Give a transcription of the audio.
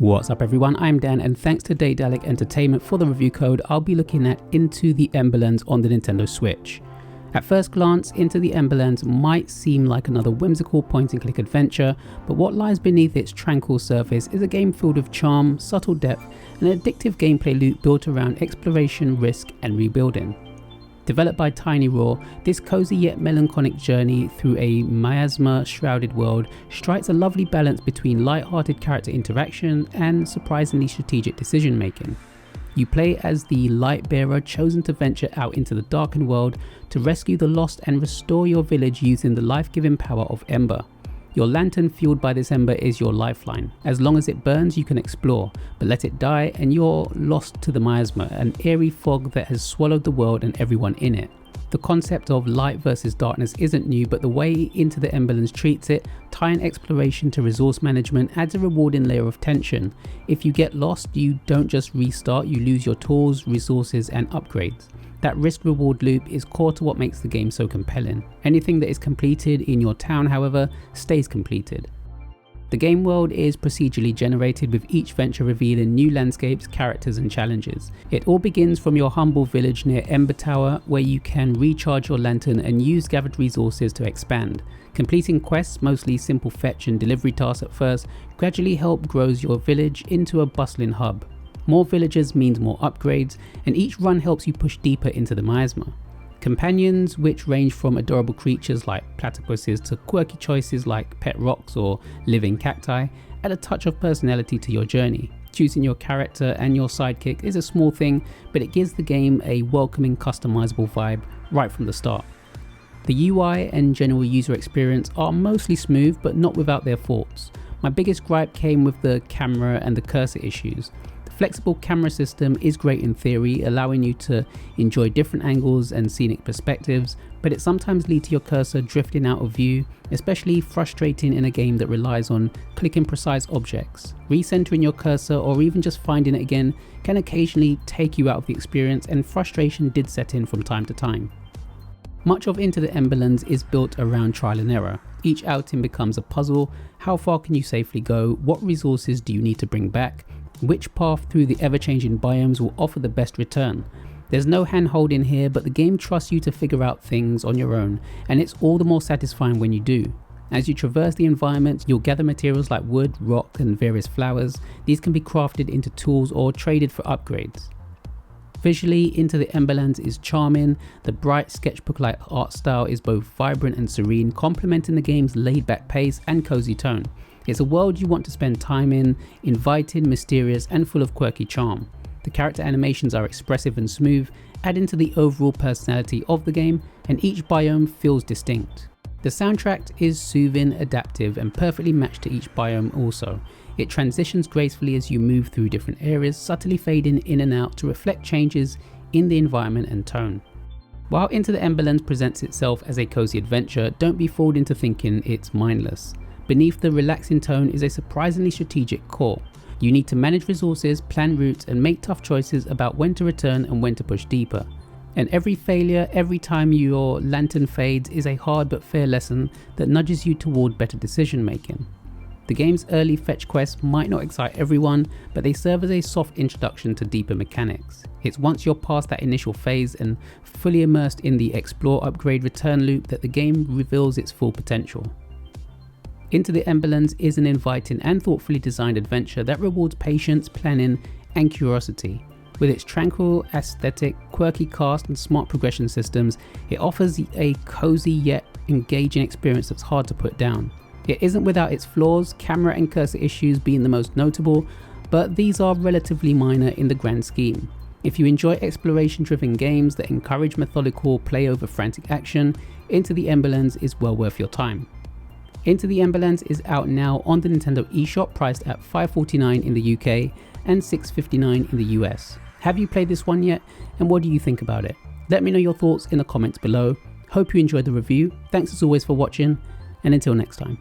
What's up everyone, I'm Dan and thanks to Daedalic Entertainment for the review code I'll be looking at Into the Emberlands on the Nintendo Switch. At first glance, Into the Emberlands might seem like another whimsical point-and-click adventure, but what lies beneath its tranquil surface is a game filled with charm, subtle depth, and an addictive gameplay loop built around exploration, risk, and rebuilding. Developed by Tiny Raw, this cozy yet melancholic journey through a miasma-shrouded world strikes a lovely balance between light-hearted character interaction and surprisingly strategic decision-making. You play as the light bearer chosen to venture out into the darkened world to rescue the lost and restore your village using the life-giving power of Ember. Your lantern fueled by this ember is your lifeline. As long as it burns you can explore, but let it die and you're lost to the miasma, an eerie fog that has swallowed the world and everyone in it. The concept of light versus darkness isn't new, but the way Into the Emberlands treats it, tying exploration to resource management, adds a rewarding layer of tension. If you get lost, you don't just restart, you lose your tools, resources and upgrades. That risk-reward loop is core to what makes the game so compelling. Anything that is completed in your town, however, stays completed. The game world is procedurally generated, with each venture revealing new landscapes, characters and challenges. It all begins from your humble village near Ember Tower, where you can recharge your lantern and use gathered resources to expand. Completing quests, mostly simple fetch and delivery tasks at first, gradually help grow your village into a bustling hub. More villagers means more upgrades, and each run helps you push deeper into the miasma. Companions, which range from adorable creatures like platypuses to quirky choices like pet rocks or living cacti, add a touch of personality to your journey. Choosing your character and your sidekick is a small thing, but it gives the game a welcoming, customizable vibe right from the start. The UI and general user experience are mostly smooth, but not without their faults. My biggest gripe came with the camera and the cursor issues. Flexible camera system is great in theory, allowing you to enjoy different angles and scenic perspectives, but it sometimes leads to your cursor drifting out of view, especially frustrating in a game that relies on clicking precise objects. Recentering your cursor or even just finding it again can occasionally take you out of the experience, and frustration did set in from time to time. Much of Into the Emberlands is built around trial and error. Each outing becomes a puzzle. How far can you safely go? What resources do you need to bring back? Which path through the ever-changing biomes will offer the best return? There's no hand-holding here, but the game trusts you to figure out things on your own, and it's all the more satisfying when you do. As you traverse the environment, you'll gather materials like wood, rock and various flowers. These can be crafted into tools or traded for upgrades. Visually, Into the Emberlands is charming. The bright sketchbook-like art style is both vibrant and serene, complementing the game's laid-back pace and cozy tone. It's a world you want to spend time in, inviting, mysterious and full of quirky charm. The character animations are expressive and smooth, adding to the overall personality of the game, and each biome feels distinct. The soundtrack is soothing, adaptive and perfectly matched to each biome also. It transitions gracefully as you move through different areas, subtly fading in and out to reflect changes in the environment and tone. While Into the Emberlands presents itself as a cozy adventure, don't be fooled into thinking it's mindless. Beneath the relaxing tone is a surprisingly strategic core. You need to manage resources, plan routes and make tough choices about when to return and when to push deeper. And every failure, every time your lantern fades, is a hard but fair lesson that nudges you toward better decision making. The game's early fetch quests might not excite everyone, but they serve as a soft introduction to deeper mechanics. It's once you're past that initial phase and fully immersed in the explore, upgrade, return loop that the game reveals its full potential. Into the Emberlands is an inviting and thoughtfully designed adventure that rewards patience, planning and curiosity. With its tranquil aesthetic, quirky cast and smart progression systems, it offers a cozy yet engaging experience that's hard to put down. It isn't without its flaws, camera and cursor issues being the most notable, but these are relatively minor in the grand scheme. If you enjoy exploration-driven games that encourage methodical play over frantic action, Into the Emberlands is well worth your time. Into the Emberlands is out now on the Nintendo eShop, priced at $5.49 in the UK and $6.59 in the US. Have you played this one yet, and what do you think about it? Let me know your thoughts in the comments below. Hope you enjoyed the review. Thanks as always for watching, and until next time.